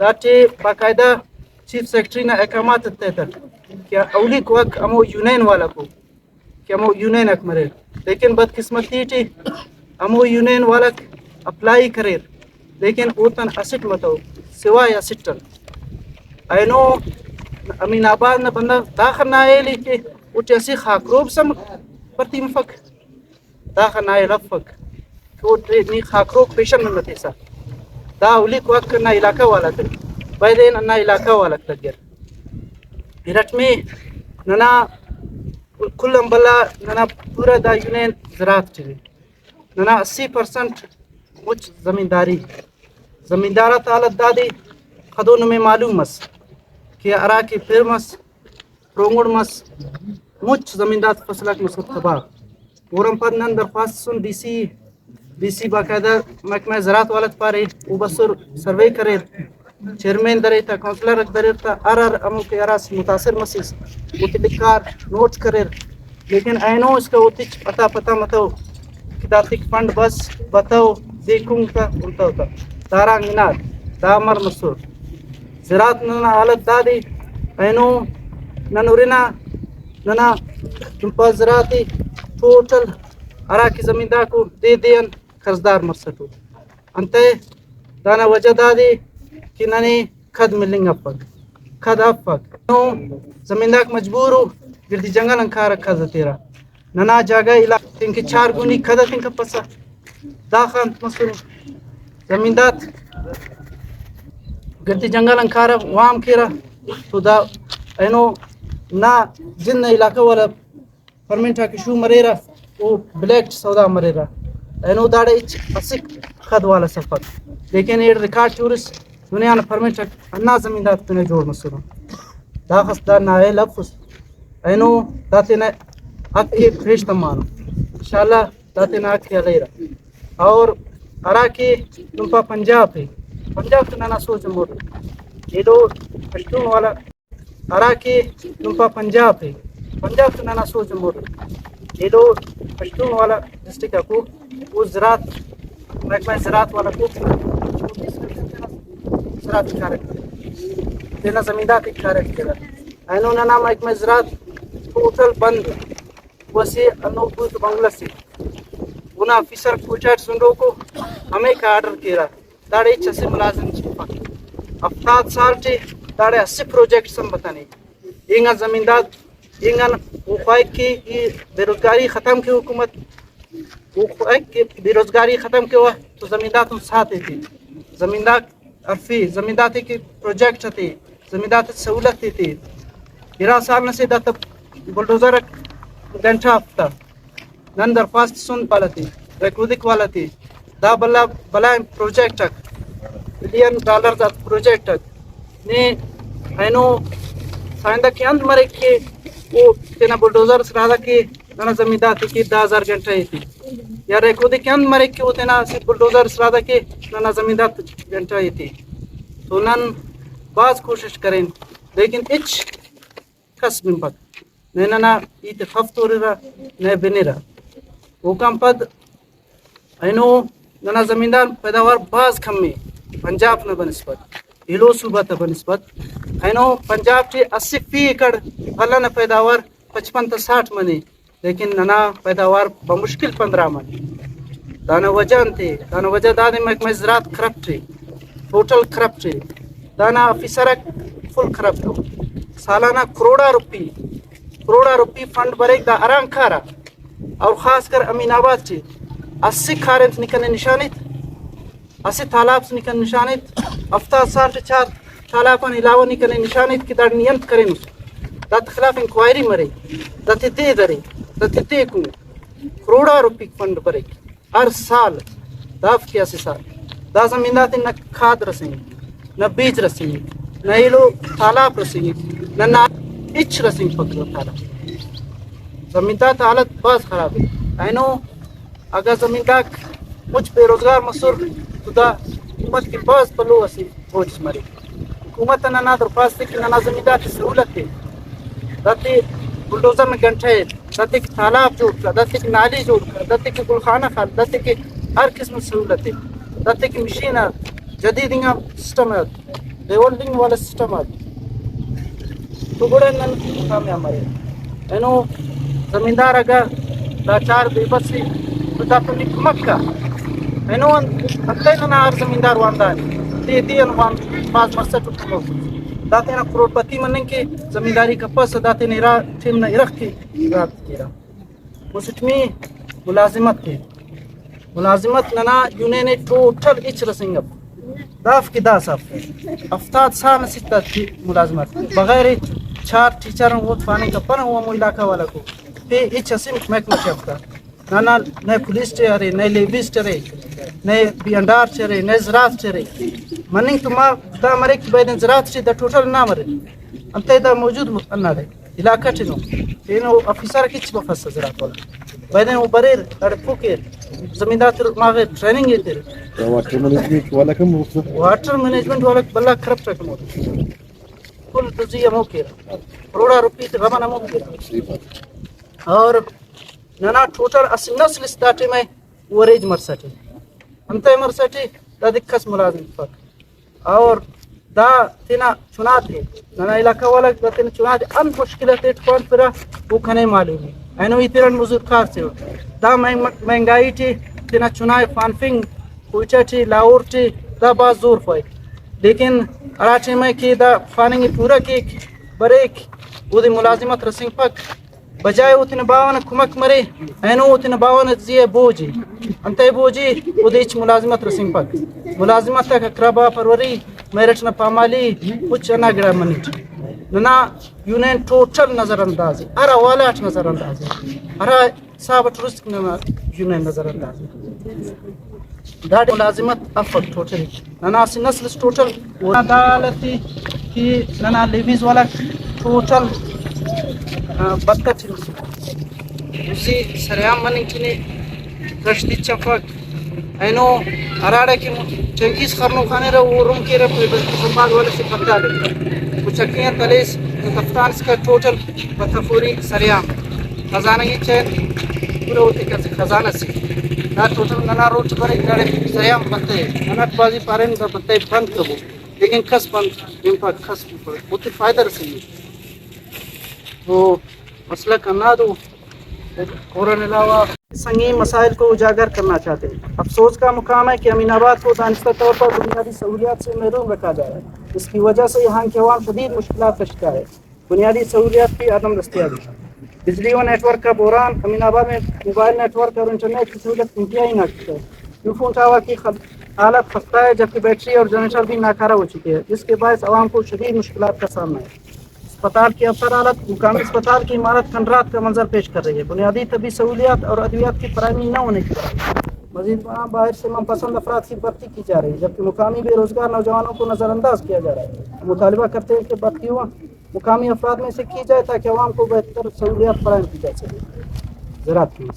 داٹے باقاعدہ chief secretary نا احکامات تحت کیا اولی کو امو یونین والا کو کہ امو یونین اک مرے لیکن بدقسمتی ٹی امو یونین والا اپلائی کرے لیکن اوتن اسٹ متو سوائے اسٹن اینو امین آباد نہ بندہ داخل نہ ایلی کہ اٹھ اسی خاکروب سم پرتی مفک داخل نہ لفک کہ اٹھ نی خاکروب پیشن من تیسا دا اولی کو اک نہ علاقہ والا تر بیدین نہ علاقہ والا تگر رٹ میں ننا کل امبلا ننا پورا دا یونین زراعت چلی ننا 80% مچ زمینداری زمیندارت حالت دادی خدون میں معلوم مس کہ اراکی پھر مس رونگڑ مس مچ زمیندات فصلک مس تباہ ورم پد نن درخواست سن ڈی سی باقاعدہ محکمہ زراعت والت پارے او بسر سروے کرے چیئرمین درے تا کونسلر درے تا امو کے اراس متاثر مسیس اوتی لکھار نوٹ کرے لیکن اینو اس کا اوتی پتہ متو کتاتک فنڈ بس بتاو دیکھوں کا انتا ہوتا دارا مینار دامر مسور زراعت ننا حالت دادی اینو ننورینا ننا تمپا زراعتی ٹوٹل اراکی زمیندار کو دے دین قرضدار مرسٹو انتے دانا وجہ دادی کہ ننی کھد ملنگ اپک کھد اپک نو زمیندار مجبور ہو گردی جنگل انکار کھد تیرا ننا جاگہ علاقہ تنکی 4 گونی کھدا تنکا پسا داخان مسلم زمیندات گردی جنگل انکارا وام کیرا تو دا اینو نا جن علاقہ والا فرمنٹا کشو مریرا وہ بلیک سودا مریرا اینو داڑے اسک خد والا سفر لیکن یہ ریکارڈ چورس دنیا نا فرمنٹا انا زمیندات پنے جوڑ مسلم دا خصدار نائے لفظ اینو داتے نا اک ایک فریش تمانو انشاءاللہ داتے نا اک لیرا اور اراکی تمپا پنجاب ہے پنجاب تو نانا سوچ موڑ یہ دو پشتون والا اراکی تمپا پنجاب ہے پنجاب تو نانا سوچ موڑ یہ دو پشتون والا ڈسٹرکٹ کو وہ زراعت محکمہ زراعت والا کو زراعت کارک دینا زمیندات کارک دینا اینو نانا محکمہ زراعت ٹوٹل بند وسیع انو بوت بنگلہ سے گنا آفیسر کوچاٹ سنڈو کو ہمیں کا آرڈر کیرا داڑے چسے ملازم چھپا 70 سال چے داڑے 80 پروجیکٹ سم بتانے اینگا زمیندار اینگا وقائق کی بے روزگاری ختم کی حکومت وقائق کی بے روزگاری ختم کی ہوا تو زمیندار تم ساتھ تھی زمیندار عرفی زمیندار کی پروجیکٹ تھی زمیندار سہولت تھی 13 سال سے دا تب بلڈوزر گھنٹہ ہفتہ نن درخواست سن پالا تھی ریکودک والا تھی دا بلا پروجیکٹ $1 بلین دا پروجیکٹ نے اینو سائندہ کی اند مرے کے وہ تینا بلڈوزر سرادا کے ننا زمیندار تھی کہ 10,000 گھنٹہ ہی تھی یا ریکودک اند مرے کے وہ تینا بلڈوزر سرادا کے ننا زمیندار گھنٹہ ہی تھی تو نن بعض کوشش کریں لیکن اچ کس من پک ننا ایت خفتو رہا نئے بنے رہا وہ کم پد اینو ننا زمیندار پیداوار باز کم میں پنجاب نہ بنسبت ہلو صوبہ تا بنسبت اینو پنجاب ٹی 80 ایکڑ پھلا نہ پیداوار 55 تا 60 منی لیکن ننا پیداوار بمشکل 15 منی دانا وجہ انتے دانا وجہ دادے محکمہ زراعت کرپٹ ٹوٹل کرپٹ دانا آفیسر فل کرپٹ سالانہ کروڑا روپی فنڈ برے دا اران کھارا اور خاص کر امین آباد چی 80 کھارت نکلنے نشانیت 80 تالاب سے نکلنے نشانیت 70 سال سے 4 تالابان علاوہ نکلنے نشانیت کی دار نیت کریں دات خلاف انکوائری مرے دات دے درے دات دے کن کروڑا روپی فنڈ برے ہر سال داف کیا سے سال دا زمیندات نہ کھاد رسیں نہ بیج رسیں نہ ایلو تالاب رسیں نہ اچ رسیں پکڑو تالاب زمیندار حالت بہت خراب ہے اینو اگر زمیندار مجھ بے روزگار مسور تو دا حکومت کی بہت پلو اسی بوجھ مری حکومت نہ درخواست ہے کہ نہ زمیندار کی سہولت ہے داتے بلڈوزر میں گھنٹہ ہے داتے کی تالاب جوڑ کر داتے کی نالی جوڑ کر داتے کی گلخانہ خال داتے کی ہر قسم سہولت ہے داتے کی مشین جدید سسٹم ہے ریولڈنگ والا سسٹم آتی تو بڑے نن کام ہمارے اینو زمیندار اگر لاچار بے بسی تو تاکہ مکہ اینو اکتے نہ ہر زمیندار واندان تی ان وان باز مرسٹ تو داتے نہ کروڑپتی منن کے زمینداری کا پس داتے نے را ٹیم نہ رکھ کے رات کیرا مسٹمی ملازمت تھی ملازمت ننا یونین ٹوٹل اچ رسنگپ داف کی دا صاف افتاد سال ستا ملازمت بغیر چار ٹیچر وہ پانی کا پن ہوا مو علاقہ والا کو تے اچ اسم محکمہ چفتا نانا نئے پولیس چرے نئے لیبیس چرے نئے بیانڈار چرے نئے زراعت چرے مننگ تو ما دا مرے کی بین زراعت چھ دا ٹوٹل نہ مرے انتے دا موجود انہ دے علاقہ چنو اینو افیسر کچ بفس زراعت والا بین وہ بریر اڑپو کے زمیندار ماغے ٹریننگ ہے تیرے واٹر مینجمنٹ والا کم ہوتا واٹر مینجمنٹ والا بلا خراب رقم ہوتا کل تجزیہ موقع کروڑا روپی روانا موقع اور نانا ٹوٹل اسی نسل اسٹاٹی میں وریج مرسٹی انتے مرسٹی دا دکھس ملازم فک اور دا تینا چنا تھے نانا علاقہ والا دا تینا چنا تھے ان مشکلات کون پرا وہ کھنے معلوم ہے اینو ایترن مزور کار سے دا مہنگائی تھی تینا چنائے فانفنگ کوئچہ تھی لاہور تھی دا باز زور فائد لیکن اراٹے میں کی دا فاننگی پورا کی بریک وہ دی ملازمت رسنگ پک بجائے وہ تین باون کمک مرے اینو وہ تین باون زیے بوجی انتے بوجی وہ دیچ ملازمت رسنگ پک ملازمت تک اقربا پروری میرٹ نہ پامالی کچھ نہ گڑا منٹ ننا یونین ٹوٹل نظر اندازی ارا والاٹ نظر اندازی ارا ثابت رزق ننا یونین نظر اندازی داڑی ملازمت افق ٹوٹل ننا سی نسل ٹوٹل عدالتی کی ننا لیویز والا ٹوٹل بدتر اسی سریام مننگ چنے رشدی چفک اینو اراڑے کی چنگیز خرنو کھانے رہا وہ روم کے رہا سنباد والے سے پکتا لیتا کچھکیاں تلیس کفتان اس کا ٹوٹل بطفوری سریام خزانہ کی چین پورے ہوتے کیسے خزانہ سے نا ٹوٹل ننا روٹ پر ایک لڑے سریام بنتے ہیں ننا بازی پارین کا بنتے بند کبو لیکن کس بند امپاک کس پر ہوتے فائدہ رسیے تو مسئلہ کرنا دو اور علاوہ سنگین مسائل کو اجاگر کرنا چاہتے ہیں افسوس کا مقام ہے کہ امین آباد کو دانستہ طور پر بنیادی سہولیات سے محروم رکھا جا رہا ہے اس کی وجہ سے یہاں کے عوام شدید مشکلات کا شکار ہے بنیادی سہولیات کی عدم دستیابی بجلی و نیٹ ورک کا بحران امین آباد میں موبائل نیٹ ورک اور انٹرنیٹ کی سہولت انتہائی ناقص ہے یوفون ٹاور کی حالت خستہ ہے جبکہ بیٹری اور جنریٹر بھی ناکارہ ہو چکی ہے جس کے باعث عوام کو شدید مشکلات کا سامنا ہے اسپتال کی افسر حالت مقامی اسپتال کی عمارت کھنڈرات کا منظر پیش کر رہی ہے بنیادی طبی سہولیات اور ادویات کی فراہمی نہ ہونے کی وجہ مزید وہاں باہر سے من افراد کی بھرتی کی جا رہی ہے جبکہ مقامی بے روزگار نوجوانوں کو نظر انداز کیا جا رہا ہے مطالبہ کرتے ہیں کہ بھرتیوں مقامی افراد میں سے کی جائے تاکہ عوام کو بہتر سہولیات فراہم کی جا سکے زراعت کی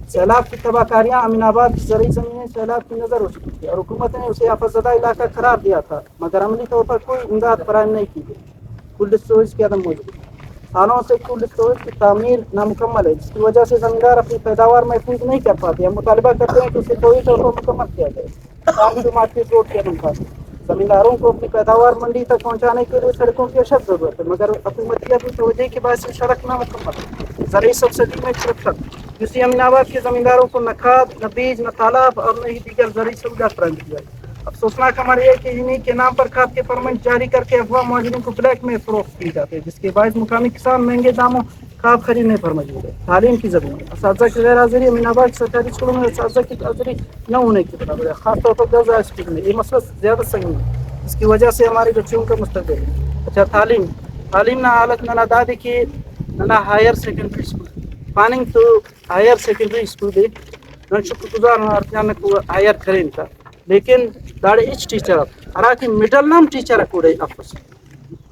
سیلاب کی تباہ کاریاں امین آباد کی زرعی زمینیں سیلاب کی نظر ہو چکی تھی اور حکومت نے اسے آفت زدہ علاقہ قرار دیا تھا مگر عملی طور پر کوئی امداد فراہم نہیں کی گئی کولڈ اسٹوریج کی عدم موجودگی سالوں سے کولڈ اسٹوریج کی تعمیر نامکمل ہے جس کی وجہ سے زمیندار اپنی پیداوار محفوظ نہیں کر پاتے ہیں مطالبہ کرتے ہیں کہ اسے کوئی طور پر مکمل کیا جائے مارکیٹ روڈ کی عدم پاس زمینداروں کو اپنی پیداوار منڈی تک پہنچانے کے لیے سڑکوں کی اشد ضرورت ہے مگر حکومتیت کی توجہ کے باعث سڑک نہ مکمل زرعی سبسڈی میں چھٹک جس امین آباد کے زمینداروں کو نہ کھاد نہ بیج نہ تالاب اور نہ ہی دیگر زرعی سہولت فراہم کی جائے افسوسناک ہمارا یہ ہے کہ انہیں کے نام پر کھاد کے پرمنٹ جاری کر کے افواہ مہاجرین کو بلیک میں فروخت کی جاتے ہیں جس کے باعث مقامی کسان مہنگے داموں کھاد خریدنے پر مجبور ہے تعلیم کی ضرورت ہے اساتذہ کی غیر حاضری امین آباد کے سرکاری اسکولوں میں اساتذہ کی حاضری نہ ہونے کی برابر ہے خاص طور پر غرض اسکول میں یہ مسئلہ زیادہ سنگین ہے اس کی وجہ سے ہماری بچیوں کا مستقبل ہے اچھا تعلیم نہ حالت نہ دادی کی نہ ہائر سیکنڈری اسکول پاننگ تو ہائر سیکنڈری اسکول ہے نہ شکر گزار کو ہائر کریں کا لیکن داڑے ایچ ٹیچر ارا کی مڈل نام ٹیچر کوڑے افس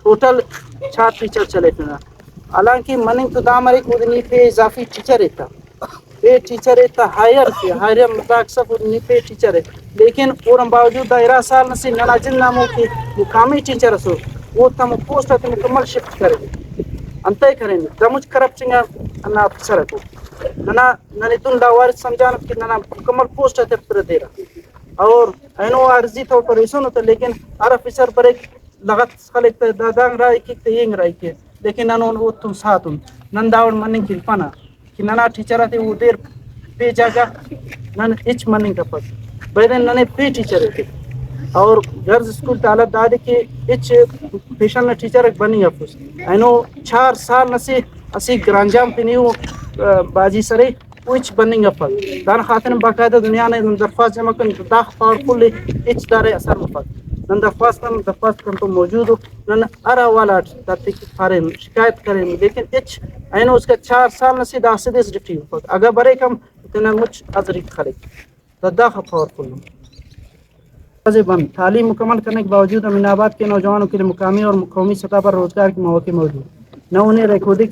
ٹوٹل 4 ٹیچر چلے پنا حالانکہ مننگ تو دامر ایک ودنی پہ اضافی ٹیچر رہتا پہ ٹیچر رہتا ہائر مطلق سب ودنی پہ ٹیچر ہے لیکن اور باوجود دائرہ سال نسی ننا جن ناموں کی مقامی ٹیچر سو وہ تم پوسٹ ہے مکمل شفٹ کرے انتے کریں دمج کرپشن انا افسر کو ننا ننی تن دا وارث سمجھان کہ ننا مکمل پوسٹ ہے پر دے رہا اور اینو عارضی طور پر ایسا ہوتا لیکن ہر افسر پر ایک لغت خلق دادان رائے کی تینگ رائے کے لیکن انہوں وہ تم ساتھ ننداون مننگ کی پنا کہ ننا ٹیچر آتے وہ دیر پی جاگا نن اچ مننگ کا پس بیدن ننے پی ٹیچر تھے اور گرز اسکول تعلق دادے کے اچ پیشن نہ ٹیچر ایک بنی افس اینو 4 سال نسی اسی گرانجام پنیو باجی سرے وچ بننگ افل دان خاطر باقاعدہ دنیا نے درخواست جمع کن دا پاورفل اچ دارے اثر مفت نن درخواست کن تو موجود ہو نن ارا والا تاتی فارے شکایت کریں لیکن اچ اینو اس کا 4 سال نسی دا سدس ڈفٹی مفت اگر برے کم اتنا مچ ازری خلق دا پاورفل بند تعلیم مکمل کرنے کے باوجود امین آباد کے نوجوانوں کے لیے مقامی اور قومی سطح پر روزگار کے مواقع موجود نہ انہیں ریکارڈنگ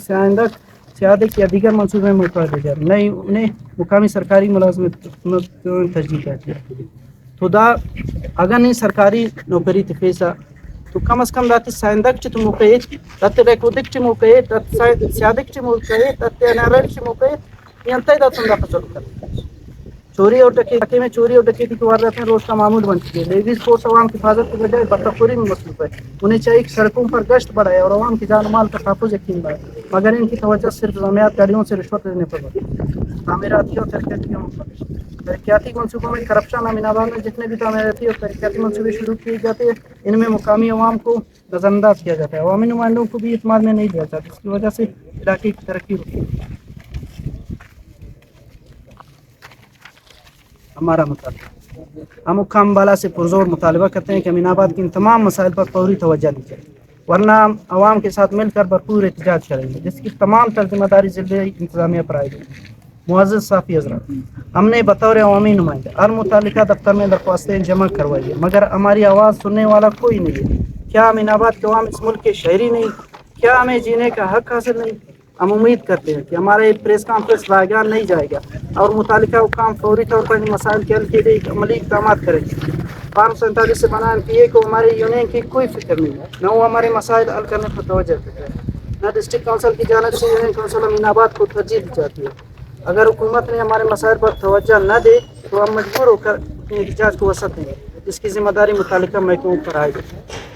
سیادت یا دیگر منصوبے میں اتار دیا جائے نہ انہیں مقامی سرکاری ملازمت تجدید کرتی ہے تو دا اگر نہیں سرکاری نوکری تفیسا تو کم از کم داتی سائندک چی تو موقعی داتی ریکارڈنگ چی موقعی داتی سیادت چی موقعی داتی انیرائل چی موقعی یہ انتہی داتوں دا خسر کرتے چوری اور ڈکیتی میں چوری اور ڈکیتی کی وارداتیں روز کا معمول بن چکی ہے لیڈیز فورس عوام کی حفاظت کے بجائے برطرفوری میں مصروف ہے انہیں چاہیے کہ سڑکوں پر گشت بڑھائے اور عوام کی جان و مال کا تحفظ یقین بنائے مگر ان کی توجہ صرف جامعات گاڑیوں سے رشوت لینے پر ہے تعمیراتی اور ترقیاتی منصوبوں میں کرپشن امین آباد میں جتنے بھی تعمیراتی اور ترقیاتی منصوبے شروع کیے جاتے ہیں ان میں مقامی عوام کو نظر انداز کیا جاتا ہے عوامی نمائندوں کو بھی اعتماد میں نہیں دیا جاتا جس کی وجہ سے علاقے کی ترقی ہوتی ہے ہمارا مطالبہ ہم حکام بالا سے پرزور مطالبہ کرتے ہیں کہ امین آباد کے ان تمام مسائل پر فوری توجہ دی جائے ورنہ ہم عوام کے ساتھ مل کر بھرپور احتجاج کریں گے جس کی تمام ذمہ داری ضلع انتظامیہ پر آئے گی معزز صافی حضرات ہم نے بطور عوامی نمائندے ہر متعلقہ دفتر میں درخواستیں جمع کروائی ہے مگر ہماری آواز سننے والا کوئی نہیں ہے کیا امین آباد کے عوام اس ملک کے شہری نہیں کیا ہمیں جینے کا حق حاصل نہیں ہم امید کرتے ہیں کہ ہمارے پریس کانفرنس لائگان نہیں جائے گا اور متعلقہ حکام فوری طور پر ان مسائل کے حل کے لیے عملی اقدامات کریں گے فارم 47 سے بنا NPA کو ہمارے یونین کی کوئی فکر نہیں ہے نہ وہ ہمارے مسائل حل کرنے پر توجہ دیتے ہیں نہ ڈسٹرکٹ کونسل کی جانب سے یونین کونسل امین آباد کو ترجیح دی جاتی ہے اگر حکومت نے ہمارے مسائل پر توجہ نہ دے تو ہم مجبور ہو کر اپنے احتجاج کو وسعت دیں گے جس کی ذمہ داری متعلقہ محکموں پر آئے گی